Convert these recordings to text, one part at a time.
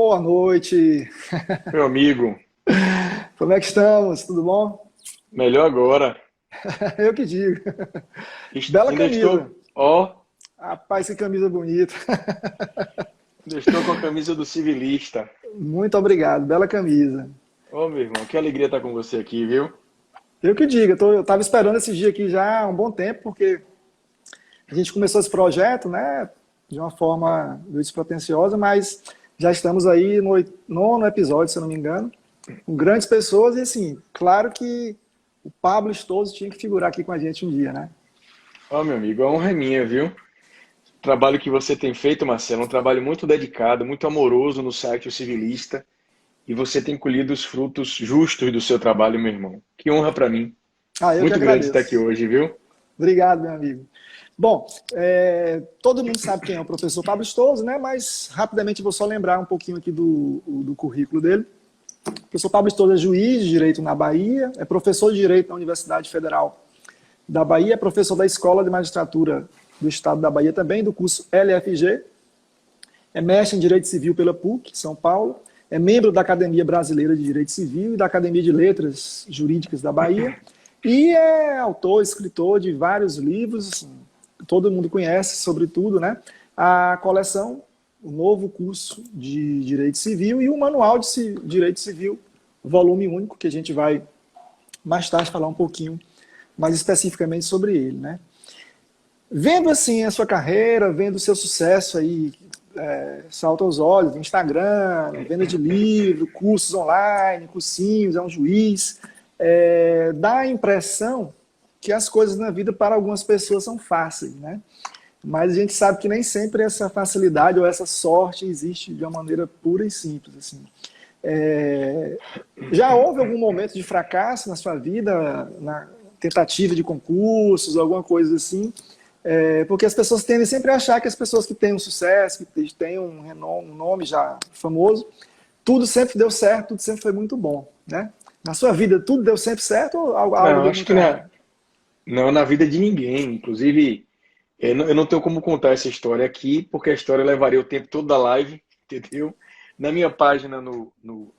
Boa noite. Meu amigo, Como é que estamos? Tudo bom? melhor agora. Eu que digo. Bela Ainda camisa. estou, ó, Rapaz, que camisa bonita. ainda estou com a camisa do civilista. Muito obrigado, bela camisa. Ô, meu irmão, que alegria estar com você aqui, viu? Eu que digo, eu estava esperando esse dia aqui já há um bom tempo, porque a gente começou esse projeto, né, de uma forma despretensiosa, mas já estamos aí no nono episódio, se eu não me engano, com grandes pessoas e, assim, claro que o Pablo Stoso tinha que figurar aqui com a gente um dia, né? Ó, meu amigo, a honra é minha, viu? O trabalho que você tem feito, Marcelo, é um trabalho muito dedicado, muito amoroso no site O Civilista, e você tem colhido os frutos justos do seu trabalho, meu irmão. Que honra para mim. Ah, eu que Muito grande estar aqui agradeço. hoje, viu? Obrigado, meu amigo. Bom, todo mundo sabe quem é o professor Pablo Stoso, né? Mas rapidamente vou só lembrar um pouquinho aqui do currículo dele. O professor Pablo Stoso é juiz de Direito na Bahia, é professor de Direito na Universidade Federal da Bahia, é professor da Escola de Magistratura do Estado da Bahia também, do curso LFG, é mestre em Direito Civil pela PUC, São Paulo, é membro da Academia Brasileira de Direito Civil e da Academia de Letras Jurídicas da Bahia, e é autor, escritor de vários livros, assim, todo mundo conhece, sobretudo, né? A coleção, o novo curso de Direito Civil e o Manual de Direito Civil, volume único, que a gente vai mais tarde falar um pouquinho mais especificamente sobre ele, né? Vendo assim a sua carreira, vendo o seu sucesso aí, salta aos olhos, Instagram, venda de livro, cursos online, cursinhos, é um juiz, dá a impressão que as coisas na vida para algumas pessoas são fáceis, né? Mas a gente sabe que nem sempre essa facilidade ou essa sorte existe de uma maneira pura e simples, assim. Já houve algum momento de fracasso na sua vida, na tentativa de concursos, alguma coisa assim? Porque as pessoas tendem sempre a achar que as pessoas que têm um sucesso, que têm um nome já famoso, tudo sempre deu certo, tudo sempre foi muito bom, né? Na sua vida, tudo deu sempre certo ou algo Não, deu acho muito que errado? não na vida de ninguém. Inclusive, eu não tenho como contar essa história aqui, porque a história levaria o tempo todo da live, entendeu? Na minha página no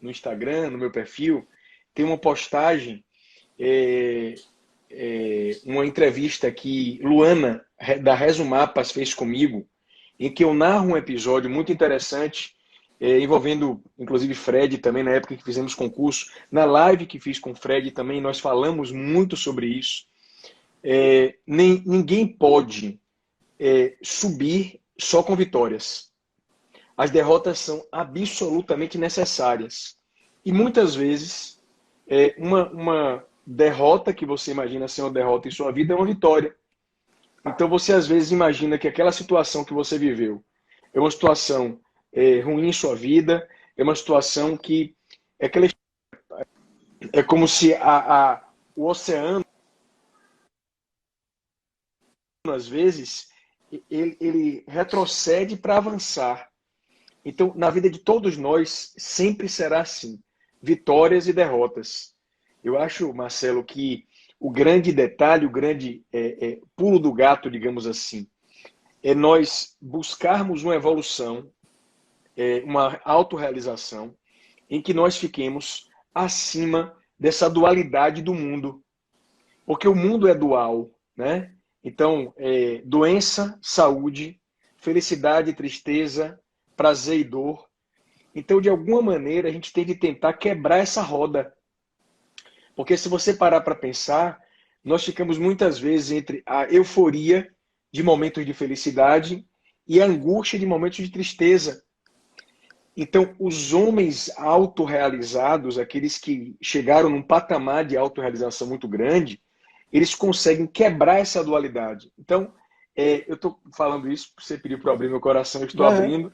Instagram, no meu perfil, tem uma postagem, é, uma entrevista que Luana, da Resumapas, fez comigo, em que eu narro um episódio muito interessante, envolvendo, inclusive, Fred também, na época que fizemos concurso. Na live que fiz com Fred também, nós falamos muito sobre isso. Ninguém pode subir só com vitórias. As derrotas são absolutamente necessárias. E muitas vezes, uma derrota que você imagina ser uma derrota em sua vida é uma vitória. Então você às vezes imagina que aquela situação que você viveu é uma situação ruim em sua vida, é uma situação que é, aquela, é como se o oceano, às vezes, ele retrocede para avançar. Então, na vida de todos nós, sempre será assim: vitórias e derrotas. Eu acho, Marcelo, que o grande detalhe, o grande pulo do gato, digamos assim, é nós buscarmos uma evolução, uma autorrealização, em que nós fiquemos acima dessa dualidade do mundo. Porque o mundo é dual, né? Então, doença, saúde, felicidade, tristeza, prazer e dor. Então, de alguma maneira, a gente tem que tentar quebrar essa roda. Porque se você parar para pensar, nós ficamos muitas vezes entre a euforia de momentos de felicidade e a angústia de momentos de tristeza. Então, os homens autorrealizados, aqueles que chegaram num patamar de autorrealização muito grande, eles conseguem quebrar essa dualidade. Então, eu estou falando isso, você pediu para abrir meu coração, eu estou Uhum. abrindo.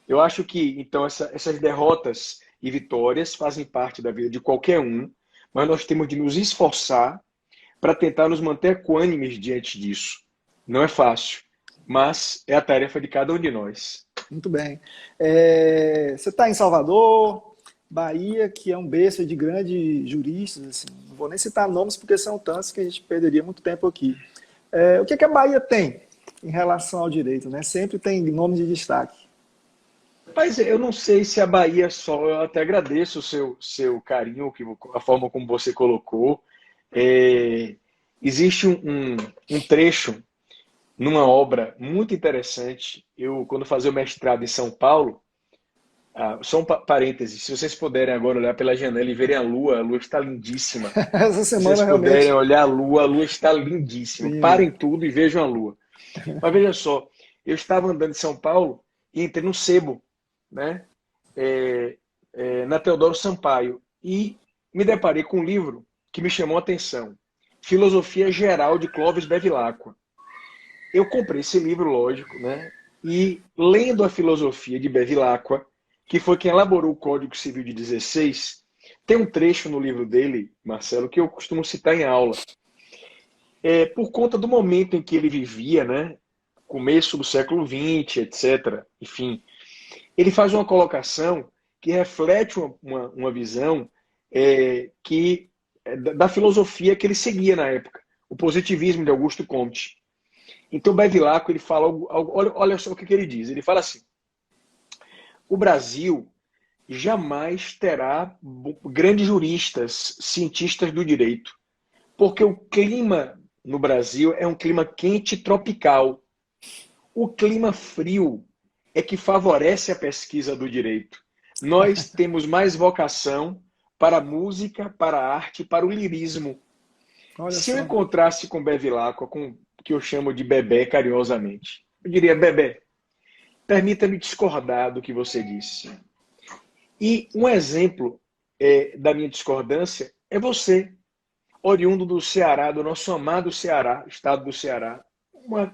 Eu acho que, então, essas derrotas e vitórias fazem parte da vida de qualquer um, mas nós temos de nos esforçar para tentar nos manter equânimes diante disso. Não é fácil, mas é a tarefa de cada um de nós. Muito bem. Você está em Salvador, Bahia, que é um berço de grandes juristas, assim. Não vou nem citar nomes porque são tantos que a gente perderia muito tempo aqui. O que a Bahia tem em relação ao direito, né? Sempre tem nomes de destaque. Mas eu não sei se a Bahia só. Eu até agradeço o seu carinho, a forma como você colocou. É, existe um trecho numa obra muito interessante. Eu, quando fazia o mestrado em São Paulo, só um parêntese, se vocês puderem agora olhar pela janela e verem a lua está lindíssima. Essa Se vocês semana puderem realmente olhar a lua está lindíssima. linda. Parem tudo e vejam a lua. Mas veja só, eu estava andando em São Paulo e entrei no Sebo, né? Na Teodoro Sampaio, e me deparei com um livro que me chamou a atenção. Filosofia Geral de Clóvis Bevilacqua. Eu comprei esse livro, lógico, né? E lendo a filosofia de Bevilacqua, que foi quem elaborou o Código Civil de 16, tem um trecho no livro dele, Marcelo, que eu costumo citar em aula. Por conta do momento em que ele vivia, né? Começo do século XX, etc. Enfim, ele faz uma colocação que reflete uma visão da filosofia que ele seguia na época, o positivismo de Augusto Comte. Então, Bevilacqua, ele fala olha só o que ele diz. Ele fala assim: o Brasil jamais terá grandes juristas, cientistas do direito, porque o clima no Brasil é um clima quente tropical. O clima frio é que favorece a pesquisa do direito. Nós temos mais vocação para a música, para a arte, para o lirismo. Olha Se eu só. encontrasse com Bevilacqua, com que eu chamo de Bebé carinhosamente, eu diria: Bebé, permita-me discordar do que você disse. E um exemplo da minha discordância é você, oriundo do Ceará, do nosso amado Ceará, estado do Ceará,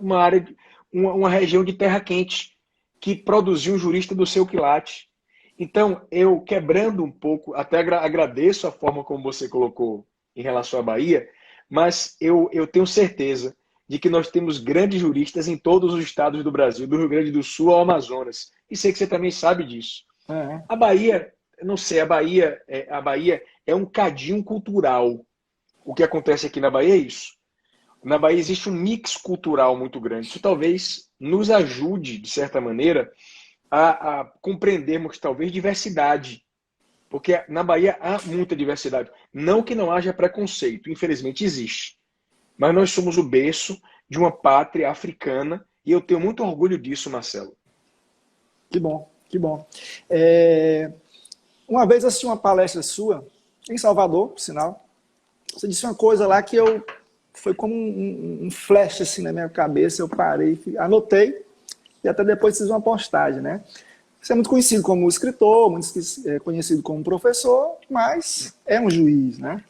uma área, uma região de terra quente, que produziu um jurista do seu quilate. Então, eu quebrando um pouco, até agradeço a forma como você colocou em relação à Bahia, mas eu tenho certeza de que nós temos grandes juristas em todos os estados do Brasil, do Rio Grande do Sul ao Amazonas. E sei que você também sabe disso. É. A Bahia, não sei, a Bahia é um cadinho cultural. O que acontece aqui na Bahia é isso. Na Bahia existe um mix cultural muito grande. Isso talvez nos ajude, de certa maneira, a compreendermos, talvez, diversidade. Porque na Bahia há muita diversidade. Não que não haja preconceito, infelizmente existe. Mas nós somos o berço de uma pátria africana e eu tenho muito orgulho disso, Marcelo. Que bom, que bom. Uma vez eu assisti uma palestra sua, em Salvador, por sinal. Você disse uma coisa lá que foi como um flash assim na minha cabeça. Eu parei, anotei e até depois fiz uma postagem, né? Você é muito conhecido como escritor, muito conhecido como professor, mas é um juiz, né?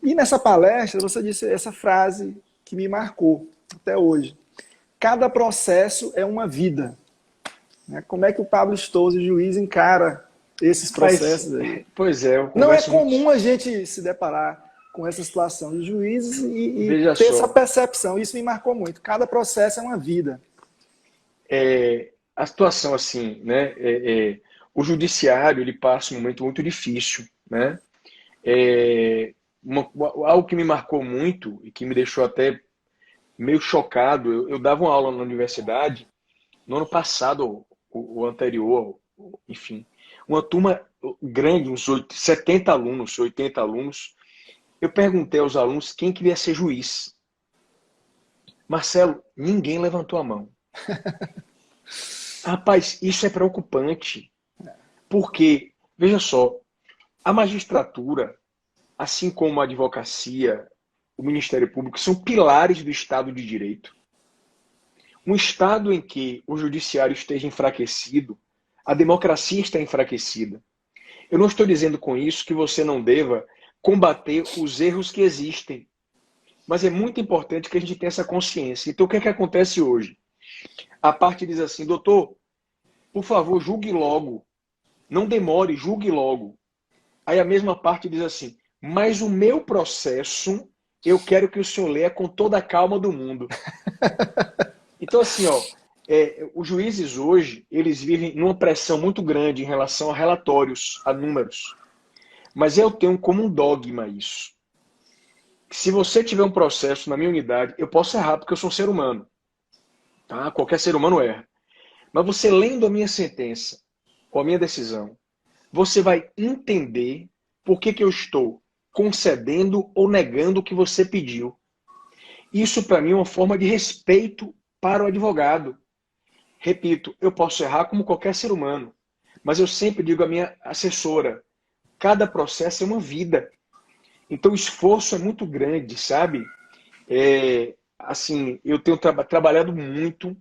E nessa palestra você disse essa frase que me marcou até hoje: cada processo é uma vida. Como é que o Pablo Stouze, juiz, encara esses processos aí? Pois é, eu Não é converso comum muito. a gente se deparar com essa situação de juízes e Veja ter essa só, percepção. Isso me marcou muito. Cada processo é uma vida. a situação assim, né? O judiciário ele passa um momento muito difícil, né? Algo que me marcou muito e que me deixou até meio chocado. Eu dava uma aula na universidade no ano passado, o anterior, enfim, uma turma grande, uns 70 alunos, 80 alunos. Eu perguntei aos alunos quem queria ser juiz. Marcelo, ninguém levantou a mão. Rapaz, isso é preocupante, porque, veja só, a magistratura, assim como a advocacia, o Ministério Público, são pilares do Estado de Direito. Um Estado em que o judiciário esteja enfraquecido, a democracia está enfraquecida. Eu não estou dizendo com isso que você não deva combater os erros que existem, mas é muito importante que a gente tenha essa consciência. Então, o que é que acontece hoje? A parte diz assim: doutor, por favor, julgue logo. Não demore, julgue logo. Aí a mesma parte diz assim: mas o meu processo, eu quero que o senhor leia com toda a calma do mundo. Então, assim, os juízes hoje, eles vivem numa pressão muito grande em relação a relatórios, a números. Mas eu tenho como um dogma isso. Se você tiver um processo na minha unidade, eu posso errar porque eu sou um ser humano. Tá? Qualquer ser humano erra. Mas você lendo a minha sentença, ou a minha decisão, você vai entender por que que eu estou concedendo ou negando o que você pediu. Isso, para mim, é uma forma de respeito para o advogado. Repito, eu posso errar como qualquer ser humano, mas eu sempre digo à minha assessora, cada processo é uma vida. Então o esforço é muito grande, sabe? Assim, eu tenho trabalhado muito.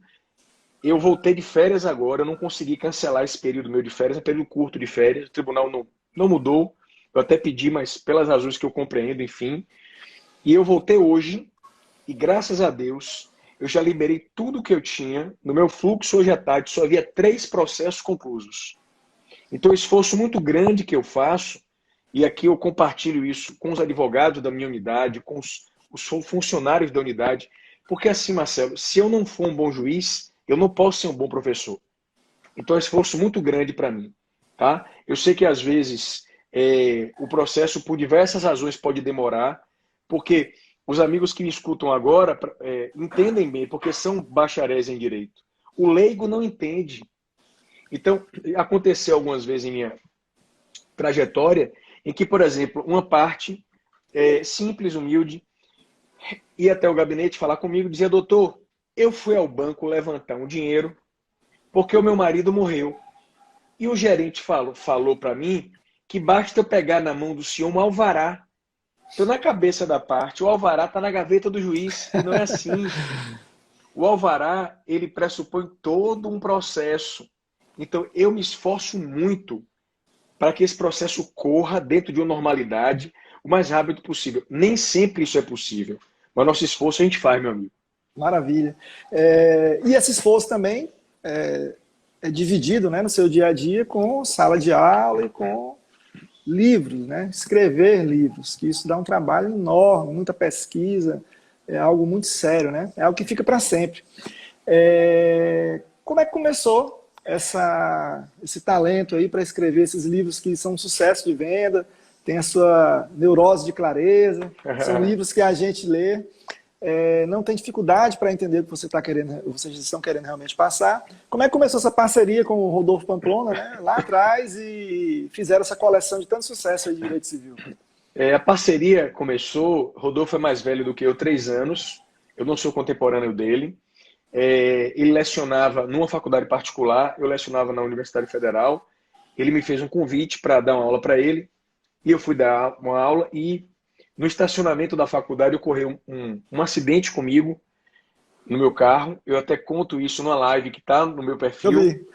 Eu voltei de férias agora, eu não consegui cancelar esse período meu de férias, é um período curto de férias, o tribunal não mudou, eu até pedi, mas pelas razões que eu compreendo, enfim. E eu voltei hoje, e graças a Deus, eu já liberei tudo o que eu tinha. No meu fluxo hoje à tarde só havia 3 processos conclusos. Então, o esforço muito grande que eu faço, e aqui eu compartilho isso com os advogados da minha unidade, com os funcionários da unidade, porque assim, Marcelo, se eu não for um bom juiz, eu não posso ser um bom professor. Então, é um esforço muito grande para mim. Tá? Eu sei que, às vezes, o processo, por diversas razões, pode demorar, porque os amigos que me escutam agora entendem bem, porque são bacharéis em direito. O leigo não entende. Então, aconteceu algumas vezes em minha trajetória em que, por exemplo, uma parte simples, humilde, ia até o gabinete falar comigo e dizia, doutor, eu fui ao banco levantar um dinheiro porque o meu marido morreu. E o gerente falou para mim que basta eu pegar na mão do senhor um alvará. Então, na cabeça da parte, o alvará está na gaveta do juiz, e não é assim. O alvará, ele pressupõe todo um processo. Então, eu me esforço muito para que esse processo corra dentro de uma normalidade o mais rápido possível. Nem sempre isso é possível, mas nosso esforço a gente faz, meu amigo. Maravilha. E esse esforço também é dividido, né, no seu dia a dia com sala de aula e com livros, né? Escrever livros, que isso dá um trabalho enorme, muita pesquisa, é algo muito sério, né? É algo que fica para sempre. Como é que começou esse talento aí para escrever esses livros que são um sucesso de venda, tem a sua neurose de clareza, são livros que a gente lê, não tem dificuldade para entender o que vocês estão querendo realmente passar. Como é que começou essa parceria com o Rodolfo Pamplona, né, lá atrás, e fizeram essa coleção de tanto sucesso aí de direito civil? A parceria começou, Rodolfo é mais velho do que eu, 3 anos, eu não sou contemporâneo dele. Ele lecionava numa faculdade particular, eu lecionava na Universidade Federal. Ele me fez um convite para dar uma aula para ele, e eu fui dar uma aula, e no estacionamento da faculdade ocorreu um acidente comigo, no meu carro. Eu até conto isso numa live que está no meu perfil,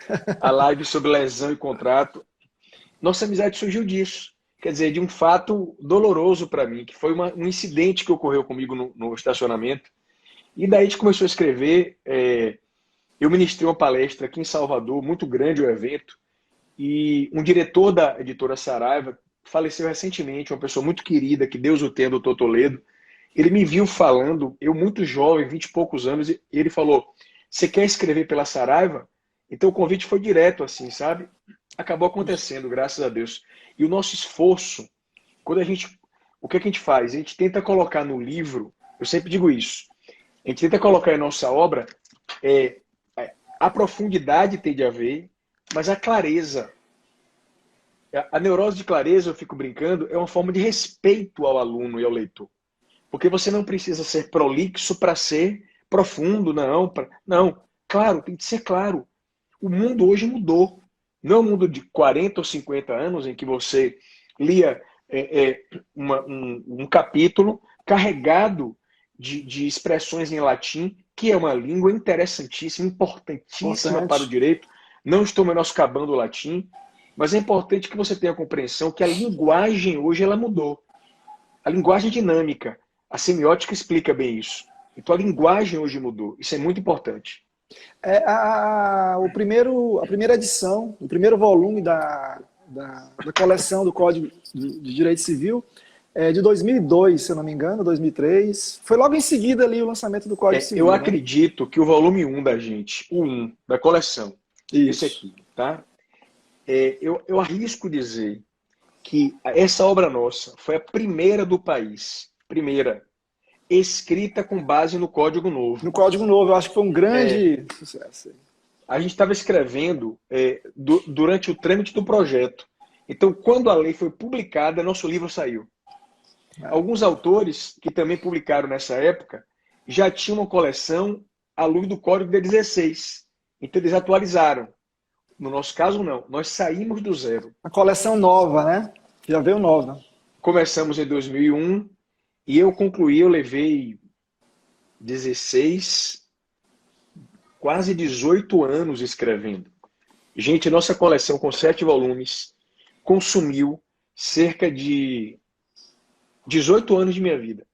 a live sobre lesão e contrato. Nossa amizade surgiu disso, quer dizer, de um fato doloroso para mim, que foi um incidente que ocorreu comigo no estacionamento. E daí a gente começou a escrever. Eu ministrei uma palestra aqui em Salvador, muito grande o evento, e um diretor da editora Saraiva faleceu recentemente, uma pessoa muito querida, que Deus o tenha, doutor Toledo. Ele me viu falando, eu muito jovem, 20 e poucos anos, e ele falou, você quer escrever pela Saraiva? Então o convite foi direto, assim, sabe? Acabou acontecendo, graças a Deus. E o nosso esforço, o que a gente faz? A gente tenta colocar no livro, eu sempre digo isso, a gente tenta colocar em nossa obra, a profundidade tem de haver, mas a clareza. A neurose de clareza, eu fico brincando, é uma forma de respeito ao aluno e ao leitor. Porque você não precisa ser prolixo para ser profundo, não. Não, claro, tem que ser claro. O mundo hoje mudou. Não é um mundo de 40 ou 50 anos em que você lia um capítulo carregado de expressões em latim, que é uma língua interessantíssima, importantíssima para o direito. Não estou menoscabando o latim, mas é importante que você tenha a compreensão que a linguagem hoje ela mudou. A linguagem dinâmica, a semiótica explica bem isso. Então a linguagem hoje mudou. Isso é muito importante. A primeira edição, o primeiro volume da coleção do Código de Direito Civil é de 2002, se eu não me engano, 2003. Foi logo em seguida ali o lançamento do Código Civil. Eu acredito que o volume 1 da gente, o 1 da coleção, esse aqui, tá? Eu arrisco dizer que essa obra nossa foi a primeira do país, escrita com base no Código Novo. No Código Novo, eu acho que foi um grande sucesso. a gente estava escrevendo durante o trâmite do projeto. Então, quando a lei foi publicada, nosso livro saiu. Alguns autores que também publicaram nessa época já tinham uma coleção à luz do Código de 16. Então, eles atualizaram. No nosso caso, não. Nós saímos do zero. A coleção nova, né? Já veio nova. Começamos em 2001 e eu concluí, eu levei 16, quase 18 anos escrevendo. Gente, nossa coleção com 7 volumes consumiu cerca de 18 anos de minha vida.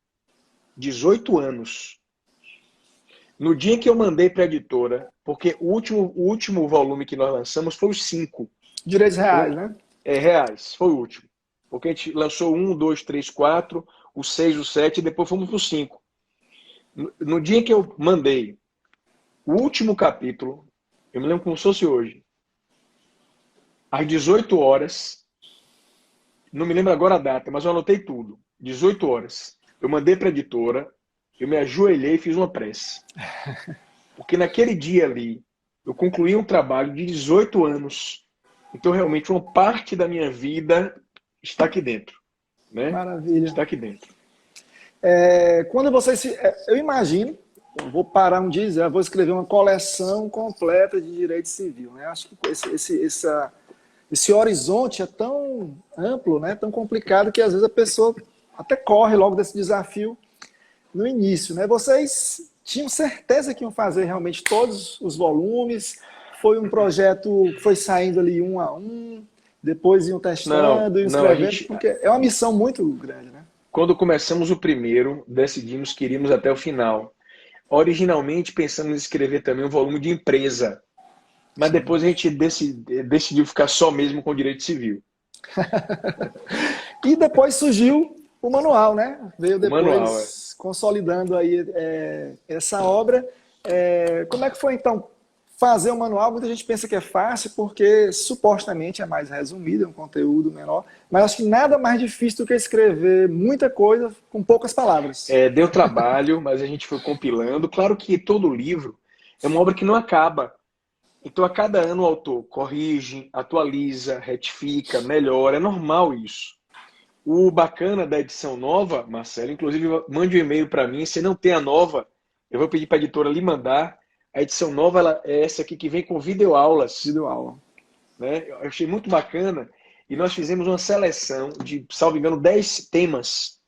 18 anos. No dia que eu mandei para a editora, porque o último volume que nós lançamos foi os 5. Direitos reais, né? Reais, foi o último. Porque a gente lançou 1, 2, 3, 4, o 6, o 7 e depois fomos para o 5. No dia que eu mandei o último capítulo, eu me lembro como se fosse hoje, às 18 horas, não me lembro agora a data, mas eu anotei tudo. 18 horas. Eu mandei para a editora, eu me ajoelhei e fiz uma prece. Porque naquele dia ali, eu concluí um trabalho de 18 anos. Então, realmente, uma parte da minha vida está aqui dentro. Né? Maravilha. Está aqui dentro. Quando você eu imagino, eu vou parar um dia e dizer, eu vou escrever uma coleção completa de direito civil. Né? Acho que esse horizonte é tão amplo, né? Tão complicado, que às vezes a pessoa até corre logo desse desafio no início. Né? Vocês tinham certeza que iam fazer realmente todos os volumes? Foi um projeto que foi saindo ali um a um, depois iam testando, iam escrevendo, porque é uma missão muito grande, né? Quando começamos o primeiro, decidimos que iríamos até o final. Originalmente pensamos em escrever também um volume de empresa, mas depois a gente decidiu ficar só mesmo com direito civil. E depois surgiu o manual, né? Veio depois manual, consolidando aí essa obra. Como é que foi então fazer o manual? Muita gente pensa que é fácil porque supostamente é mais resumido, é um conteúdo menor, mas acho que nada mais difícil do que escrever muita coisa com poucas palavras. Deu trabalho, mas a gente foi compilando. Claro que todo livro é uma obra que não acaba. Então, a cada ano o autor corrige, atualiza, retifica, melhora. É normal isso. O bacana da edição nova, Marcelo, inclusive mande um e-mail para mim. Se não tem a nova, eu vou pedir para a editora lhe mandar. A edição nova é essa aqui que vem com videoaulas. Videoaula. Né? Eu achei muito bacana. E nós fizemos uma seleção de, salvo engano, 10 temas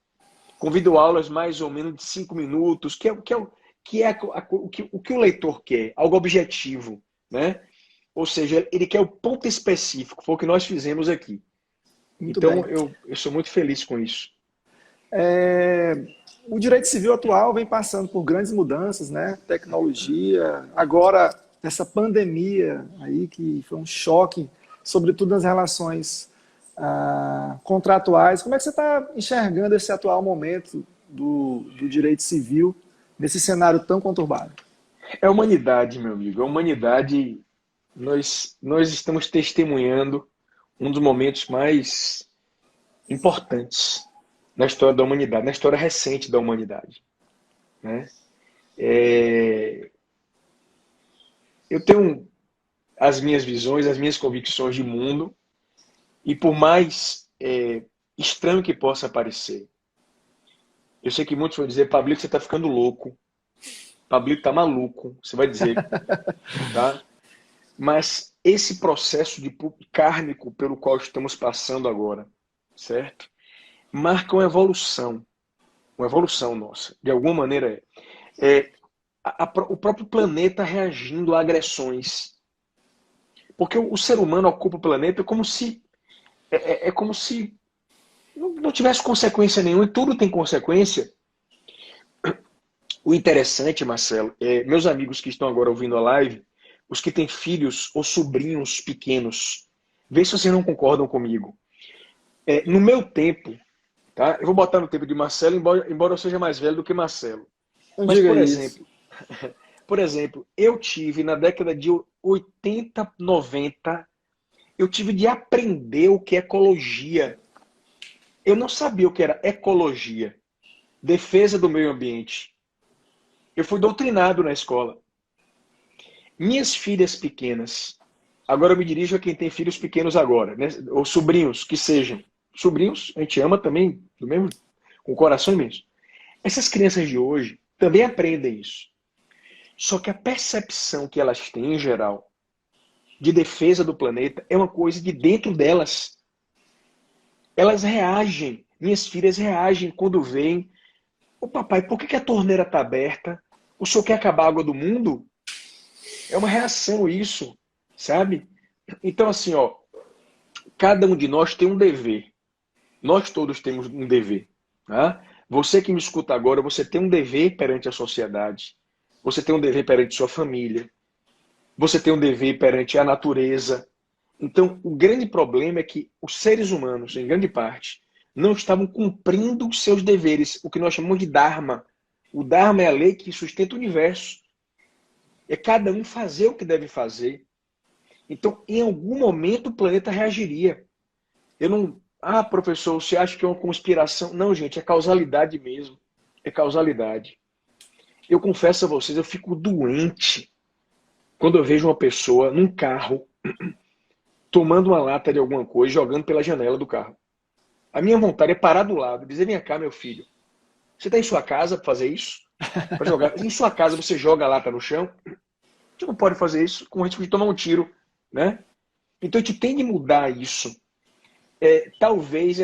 com videoaulas mais ou menos de 5 minutos, o que o leitor quer, algo objetivo. Né? Ou seja, ele quer o ponto específico, foi o que nós fizemos aqui. Muito então, bem. eu sou muito feliz com isso. O direito civil atual vem passando por grandes mudanças, né? Tecnologia, agora essa pandemia aí que foi um choque, sobretudo nas relações contratuais. Como é que você está enxergando esse atual momento do direito civil nesse cenário tão conturbado? É a humanidade, meu amigo. A humanidade, nós estamos testemunhando um dos momentos mais importantes na história da humanidade, na história recente da humanidade. Né? Eu tenho as minhas visões, as minhas convicções de mundo, e por mais estranho que possa parecer, eu sei que muitos vão dizer, Pablito, você está ficando louco. Pablito está maluco, você vai dizer. Tá? Mas esse processo kármico pelo qual estamos passando agora, certo? Marca uma evolução nossa. De alguma maneira o próprio planeta reagindo a agressões. Porque o ser humano ocupa o planeta como se não tivesse consequência nenhuma, e tudo tem consequência. O interessante, Marcelo, meus amigos que estão agora ouvindo a live, os que têm filhos ou sobrinhos pequenos, vê se vocês não concordam comigo. No meu tempo, tá? Eu vou botar no tempo de Marcelo, embora eu seja mais velho do que Marcelo. Mas, por exemplo, eu tive na década de 80, 90, eu tive de aprender o que é ecologia. Eu não sabia o que era ecologia, defesa do meio ambiente. Eu fui doutrinado na escola. Minhas filhas pequenas, agora eu me dirijo a quem tem filhos pequenos agora, né? Ou sobrinhos, que sejam. Sobrinhos, a gente ama também, do mesmo, com o coração imenso. Essas crianças de hoje também aprendem isso. Só que a percepção que elas têm, em geral, de defesa do planeta é uma coisa de dentro delas. Elas reagem, minhas filhas reagem quando veem: ô papai, por que a torneira está aberta? O senhor quer acabar a água do mundo? É uma reação isso, sabe? Então assim, ó, cada um de nós tem um dever. Nós todos temos um dever. Tá? Você que me escuta agora, você tem um dever perante a sociedade. Você tem um dever perante sua família. Você tem um dever perante a natureza. Então, o grande problema é que os seres humanos, em grande parte, não estavam cumprindo os seus deveres, o que nós chamamos de Dharma. O Dharma é a lei que sustenta o universo. É cada um fazer o que deve fazer. Então, em algum momento, o planeta reagiria. Eu não... Ah, professor, você acha que é uma conspiração? Não, gente, é causalidade mesmo. É causalidade. Eu confesso a vocês, eu fico doente quando eu vejo uma pessoa num carro tomando uma lata de alguma coisa e jogando pela janela do carro. A minha vontade é parar do lado e dizer: vem cá, meu filho, você está em sua casa para fazer isso? Para jogar? Em sua casa você joga a lata no chão? Você não pode fazer isso com o risco de tomar um tiro, né? Então a gente tem de mudar isso. Talvez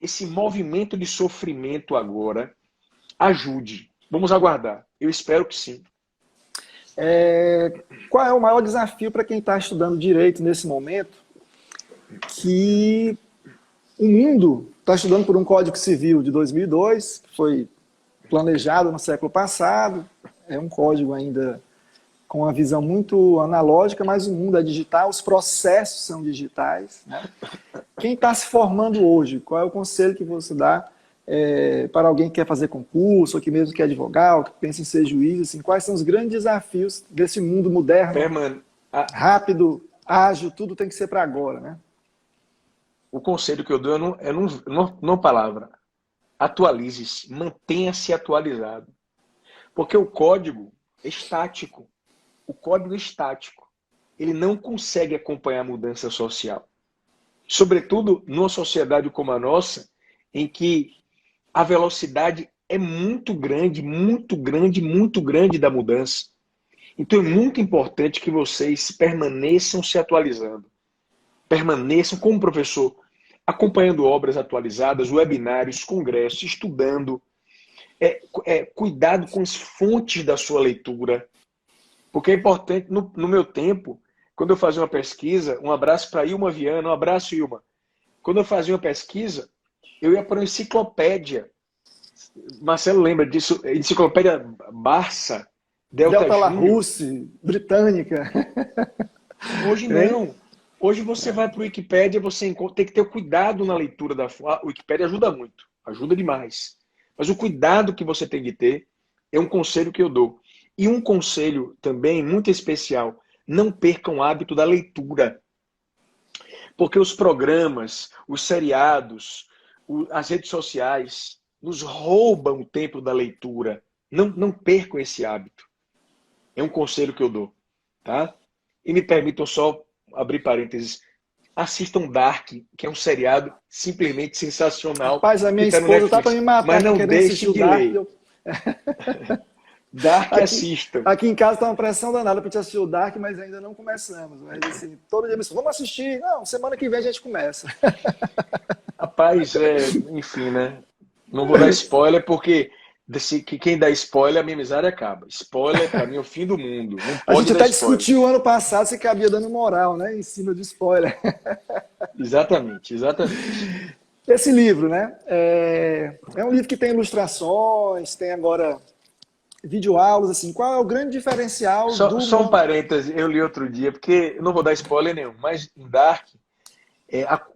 esse movimento de sofrimento agora ajude. Vamos aguardar. Eu espero que sim. Qual é o maior desafio para quem está estudando direito nesse momento? Que o mundo está estudando por um Código Civil de 2002, que foi planejado no século passado. É um código ainda com uma visão muito analógica, mas o mundo é digital, os processos são digitais, né? Quem está se formando hoje, qual é o conselho que você dá para alguém que quer fazer concurso, ou que mesmo quer advogar, ou que pensa em ser juiz? Assim, quais são os grandes desafios desse mundo moderno, rápido, ágil, tudo tem que ser para agora, né? O conselho que eu dou é não palavra. Atualize-se, mantenha-se atualizado. Porque o código é estático. O código é estático. Ele não consegue acompanhar a mudança social. Sobretudo numa sociedade como a nossa, em que a velocidade é muito grande, muito grande, muito grande da mudança. Então é muito importante que vocês permaneçam se atualizando. Permaneçam como professor, acompanhando obras atualizadas, webinários, congressos, estudando. Cuidado com as fontes da sua leitura. Porque é importante, no meu tempo, quando eu fazia uma pesquisa, um abraço para Ilma Viana, um abraço, Ilma. Quando eu fazia uma pesquisa, eu ia para uma enciclopédia. Marcelo lembra disso? Enciclopédia Barça, Delta Larousse, britânica. Hoje não. Hoje você vai para o Wikipédia, você tem que ter cuidado na leitura da fonte. A Wikipédia ajuda muito, ajuda demais. Mas o cuidado que você tem de ter é um conselho que eu dou. E um conselho também muito especial: não percam o hábito da leitura. Porque os programas, os seriados, as redes sociais nos roubam o tempo da leitura. Não percam esse hábito. É um conselho que eu dou. Tá? E me permitam só abrir parênteses. Assistam Dark, que é um seriado simplesmente sensacional. Rapaz, a minha esposa está para me matar. Mas não deixe de ler. Dark, assistam. Aqui em casa está uma pressão danada para a gente assistir o Dark, mas ainda não começamos. Mas assim, todo dia me fala: vamos assistir. Não, semana que vem a gente começa. Rapaz, enfim, né? Não vou dar spoiler, porque quem dá spoiler, a minha amizade acaba. Spoiler, para mim, é o fim do mundo. Não pode. A gente até discutiu ano passado se cabia dando moral, né? Em cima de spoiler. Exatamente. Esse livro, né? É um livro que tem ilustrações, tem agora videoaulas, assim. Qual é o grande diferencial Só um parêntese, eu li outro dia, porque eu não vou dar spoiler nenhum, mas em Dark,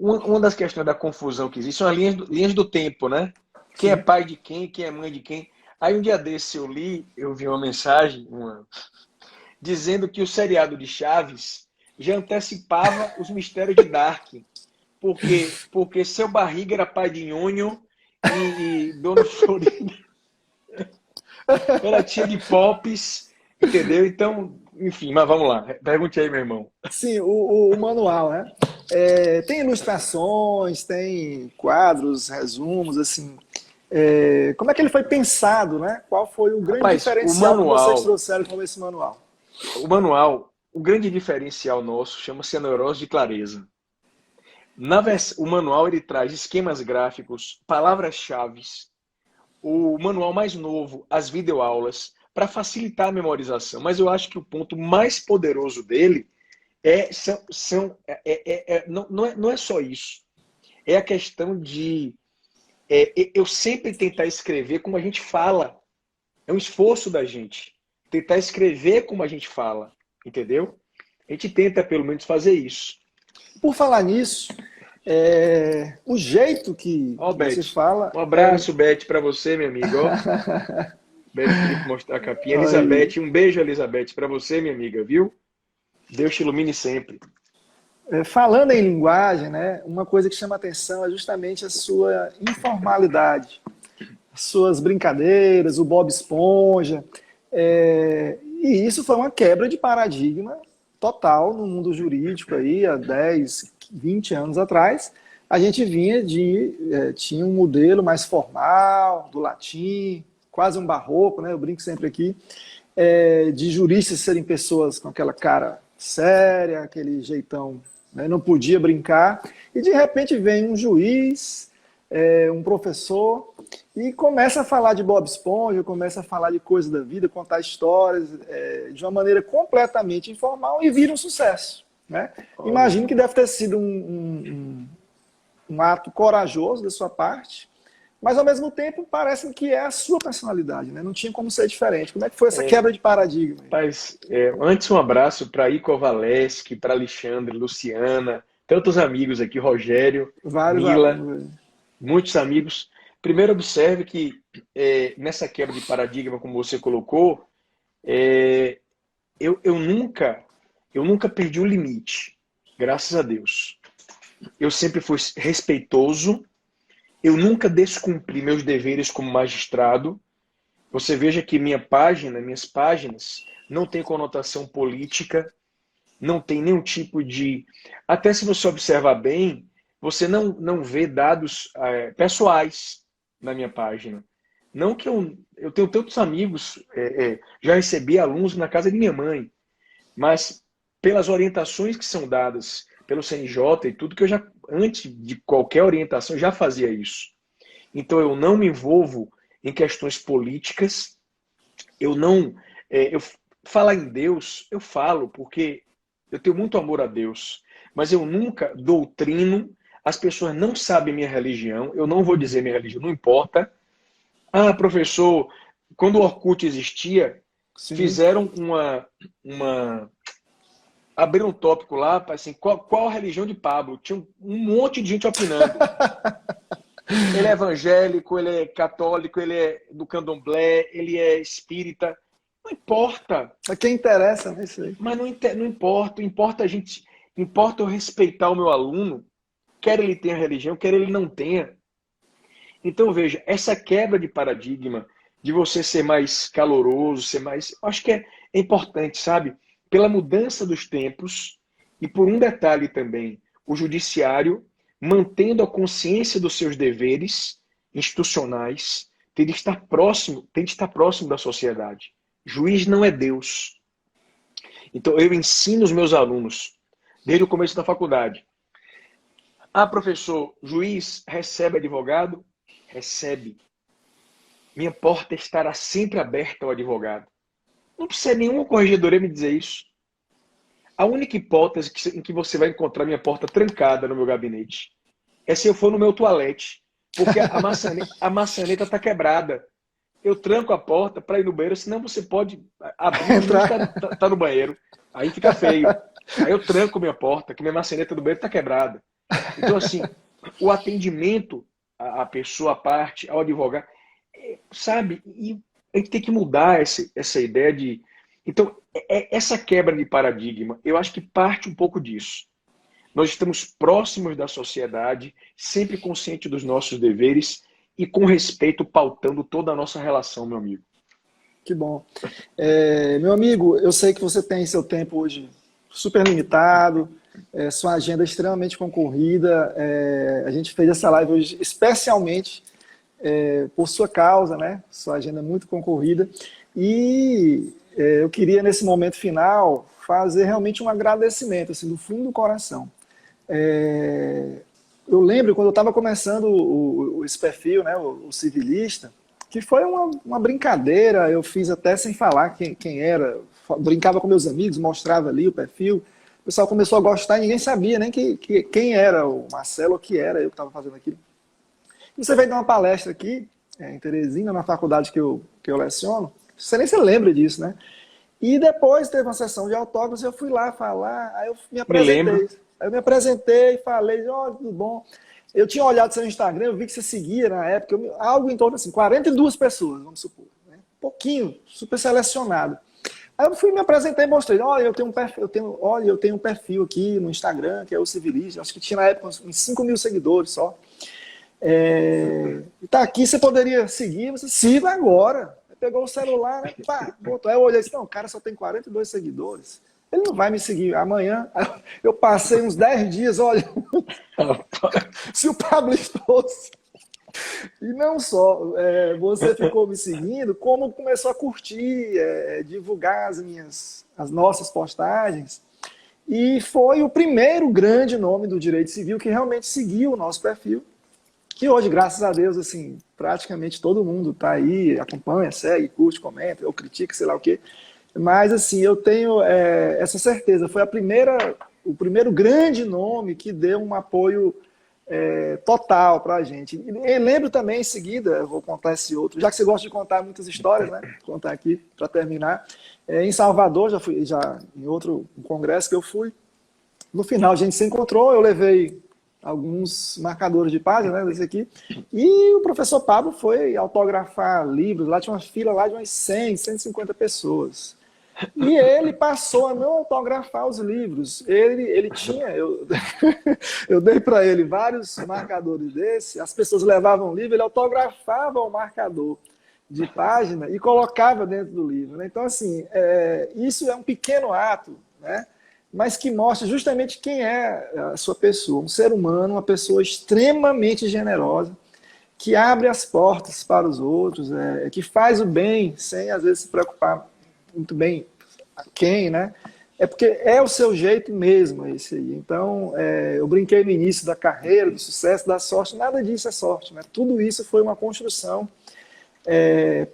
uma das questões da confusão que existe são as linhas do tempo, né? Quem é pai de quem é mãe de quem. Aí um dia desse eu vi uma mensagem dizendo que o seriado de Chaves já antecipava os mistérios de Dark. Porque seu Barriga era pai de Nhonho e Dona Florinda era tia de Pops, entendeu? Então, Enfim, mas vamos lá. Pergunte aí, meu irmão. Sim, o manual, né? Tem ilustrações, tem quadros, resumos, assim. Como é que ele foi pensado, né? Qual foi o grande Rapaz, diferencial que vocês trouxeram com esse manual? o grande diferencial nosso chama-se a neurose de clareza. O manual ele traz esquemas gráficos, palavras-chave, o manual mais novo, as videoaulas, para facilitar a memorização. Mas eu acho que o ponto mais poderoso dele não é só isso. É a questão de eu sempre tentar escrever como a gente fala. É um esforço da gente. Tentar escrever como a gente fala. Entendeu? A gente tenta, pelo menos, fazer isso. Por falar nisso, o jeito que Ó, você Beth. fala. Um abraço, Beth, para você, minha amiga. Ó. Beth, queria mostrar a capinha. Aí, Elizabeth, um beijo, Elizabeth, para você, minha amiga, viu? Deus te ilumine sempre. falando em linguagem, né, uma coisa que chama atenção é justamente a sua informalidade, as suas brincadeiras, o Bob Esponja. E isso foi uma quebra de paradigma total no mundo jurídico aí, há 10, 20 anos atrás. A gente vinha tinha um modelo mais formal, do latim, quase um barroco, né? Eu brinco sempre aqui, de juristas serem pessoas com aquela cara séria, aquele jeitão, né? Não podia brincar. E de repente vem um juiz, um professor, e começa a falar de Bob Esponja, começa a falar de coisas da vida, contar histórias de uma maneira completamente informal e vira um sucesso. Né? Imagino que deve ter sido um ato corajoso da sua parte, mas ao mesmo tempo parece que é a sua personalidade, né? Não tinha como ser diferente. Como é que foi essa quebra de paradigma? Mas, antes um abraço para Ico Valeschi, para Alexandre, Luciana, tantos amigos aqui, Rogério, Vários Mila, alunos. muitos amigos. Primeiro, observe que nessa quebra de paradigma, como você colocou, eu nunca perdi o limite, graças a Deus. Eu sempre fui respeitoso, eu nunca descumpri meus deveres como magistrado. Você veja que minhas páginas, não tem conotação política, não tem nenhum tipo de... Até se você observar bem, você não vê dados pessoais na minha página. Não que eu tenho tantos amigos, já recebi alunos na casa de minha mãe, mas pelas orientações que são dadas pelo CNJ e tudo, que eu já, antes de qualquer orientação, já fazia isso. Então eu não me envolvo em questões políticas, eu não... eu falar em Deus, eu falo, porque eu tenho muito amor a Deus, mas eu nunca doutrino, as pessoas não sabem minha religião, eu não vou dizer minha religião, não importa. Ah, professor, quando o Orkut existia, Sim. fizeram abriram um tópico lá, assim, qual a religião de Pablo? Tinha um monte de gente opinando. Ele é evangélico, ele é católico, ele é do candomblé, ele é espírita. Não importa. A quem interessa, né, isso aí. Mas não importa. Importa eu respeitar o meu aluno, quer ele tenha religião, quer ele não tenha. Então, veja, essa quebra de paradigma, de você ser mais caloroso, ser mais... Eu acho que é importante, sabe? Pela mudança dos tempos e por um detalhe também, o judiciário, mantendo a consciência dos seus deveres institucionais, tem de estar próximo da sociedade. Juiz não é Deus. Então, eu ensino os meus alunos, desde o começo da faculdade. Ah, professor, juiz recebe advogado? Recebe. Minha porta estará sempre aberta ao advogado. Não precisa nenhuma corregedoria me dizer isso. A única hipótese em que você vai encontrar minha porta trancada no meu gabinete é se eu for no meu toalete, porque a maçaneta está quebrada. Eu tranco a porta para ir no banheiro, senão você pode abrir e tá no banheiro. Aí fica feio. Aí eu tranco minha porta, que minha maçaneta do banheiro está quebrada. Então, assim, o atendimento à pessoa à parte, ao advogado, sabe? E a gente tem que mudar essa ideia de... Então, essa quebra de paradigma, eu acho que parte um pouco disso. Nós estamos próximos da sociedade, sempre conscientes dos nossos deveres e com respeito pautando toda a nossa relação, meu amigo. Que bom. Meu amigo, eu sei que você tem seu tempo hoje super limitado, sua agenda é extremamente concorrida. A gente fez essa live hoje especialmente por sua causa, né? Sua agenda é muito concorrida. E eu queria, nesse momento final, fazer realmente um agradecimento, assim, do fundo do coração. Eu lembro quando eu estava começando esse perfil, né, o civilista, que foi uma brincadeira, eu fiz até sem falar quem era, brincava com meus amigos, mostrava ali o perfil, o pessoal começou a gostar e ninguém sabia nem quem era o Marcelo ou que era eu que estava fazendo aquilo. E você veio dar uma palestra aqui, em Teresina, na faculdade que eu leciono, você nem se lembra disso, né? E depois teve uma sessão de autógrafos, eu fui lá falar, aí eu me Me apresentei. lembro. Aí eu me apresentei, falei, tudo bom. Eu tinha olhado seu Instagram, eu vi que você seguia na época, algo em torno assim, 42 pessoas, vamos supor. Né? Pouquinho, super selecionado. Aí eu fui me apresentar e mostrei, olha, eu tenho um perfil aqui no Instagram, que é o Civilista, acho que tinha na época uns 5 mil seguidores só. E tá aqui, você poderia seguir, você siga agora. Pegou o celular, né, pá, botou. Aí eu olhei assim, não, o cara só tem 42 seguidores. Ele não vai me seguir amanhã. Eu passei uns 10 dias, olha, se o Pablo trouxe. E não só, você ficou me seguindo, como começou a curtir, divulgar as nossas postagens. E foi o primeiro grande nome do direito civil que realmente seguiu o nosso perfil. Que hoje, graças a Deus, assim, praticamente todo mundo está aí, acompanha, segue, curte, comenta, ou critica, sei lá o quê. Mas, assim, eu tenho essa certeza. Foi o primeiro grande nome que deu um apoio total para a gente. E lembro também, em seguida, eu vou contar esse outro, já que você gosta de contar muitas histórias, né? Vou contar aqui para terminar. Em Salvador, já em outro congresso que eu fui, no final a gente se encontrou, eu levei alguns marcadores de página, né, desse aqui, e o professor Pablo foi autografar livros, lá tinha uma fila lá de umas 100, 150 pessoas. E ele passou a não autografar os livros. Ele tinha, eu dei para ele vários marcadores desses, as pessoas levavam o livro, ele autografava o marcador de página e colocava dentro do livro. Né? Então, assim, isso é um pequeno ato, né? Mas que mostra justamente quem é a sua pessoa. Um ser humano, uma pessoa extremamente generosa, que abre as portas para os outros, que faz o bem sem, às vezes, se preocupar muito bem a quem, né? É porque é o seu jeito mesmo, esse aí. Então, eu brinquei no início da carreira, do sucesso, da sorte. Nada disso é sorte, né? Tudo isso foi uma construção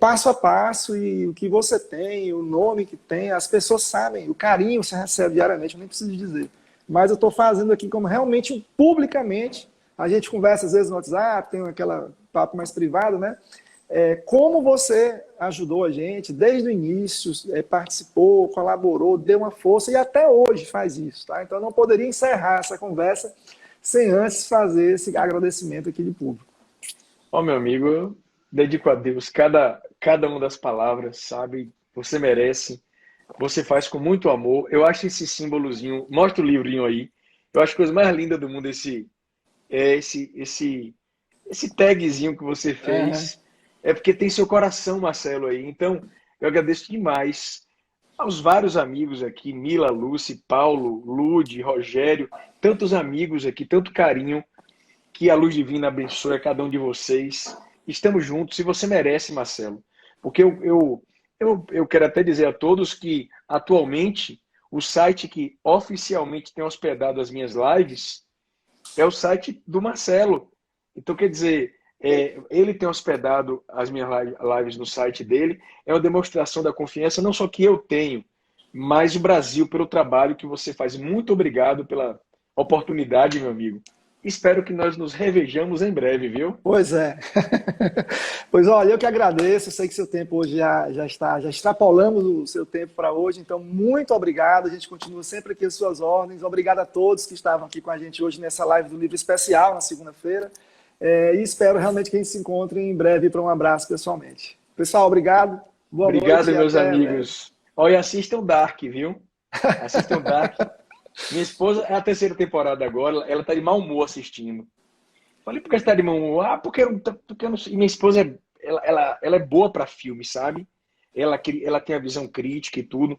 passo a passo, e o que você tem, o nome que tem, as pessoas sabem, o carinho que você recebe diariamente, eu nem preciso dizer. Mas eu estou fazendo aqui como realmente, publicamente, a gente conversa às vezes no WhatsApp, tem aquela papo mais privado, né? Como você ajudou a gente desde o início, participou, colaborou, deu uma força e até hoje faz isso, tá? Então eu não poderia encerrar essa conversa sem antes fazer esse agradecimento aqui de público. Ó, meu amigo, eu dedico a Deus cada uma das palavras, sabe? Você merece. Você faz com muito amor. Eu acho esse símbolozinho, mostra o livrinho aí. Eu acho a coisa mais linda do mundo esse tagzinho que você Uhum. fez. É porque tem seu coração, Marcelo, aí. Então, eu agradeço demais aos vários amigos aqui, Mila, Lúcia, Paulo, Lude, Rogério, tantos amigos aqui, tanto carinho. Que a luz divina abençoe a cada um de vocês. Estamos juntos e você merece, Marcelo. Porque eu quero até dizer a todos que, atualmente, o site que oficialmente tem hospedado as minhas lives é o site do Marcelo. Então, quer dizer, ele tem hospedado as minhas lives no site dele. É uma demonstração da confiança, não só que eu tenho, mas o Brasil, pelo trabalho que você faz. Muito obrigado pela oportunidade, meu amigo. Espero que nós nos revejamos em breve, viu? Pois é. Pois olha, eu que agradeço. Eu sei que seu tempo hoje já extrapolamos o seu tempo para hoje, então muito obrigado. A gente continua sempre aqui às suas ordens. Obrigado a todos que estavam aqui com a gente hoje nessa live do Livro Especial, na segunda-feira. E espero realmente que a gente se encontre em breve para um abraço pessoalmente. Pessoal, obrigado. Boa noite Obrigado, e meus até breve. amigos. Olha, assistam Dark, viu? Assistam Dark. Minha esposa é a terceira temporada agora, ela tá de mau humor assistindo. Falei, por que você tá de mau humor? Ah, porque eu não sei. E minha esposa, ela é boa para filme, sabe? ela tem a visão crítica e tudo.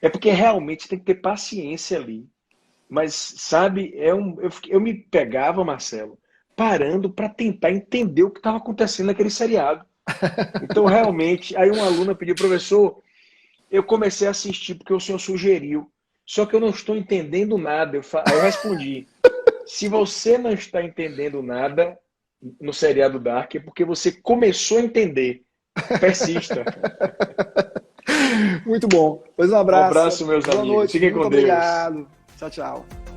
É porque realmente tem que ter paciência ali. Mas, sabe, eu me pegava, Marcelo, parando para tentar entender o que estava acontecendo naquele seriado. Então, realmente, aí uma aluna pediu, professor, eu comecei a assistir porque o senhor sugeriu, só que eu não estou entendendo nada. Aí eu respondi, se você não está entendendo nada no seriado Dark, é porque você começou a entender. Persista. Muito bom. Pois um Um abraço. abraço, meus Boa amigos. noite. Fiquem Muito com Deus. obrigado. Tchau, tchau.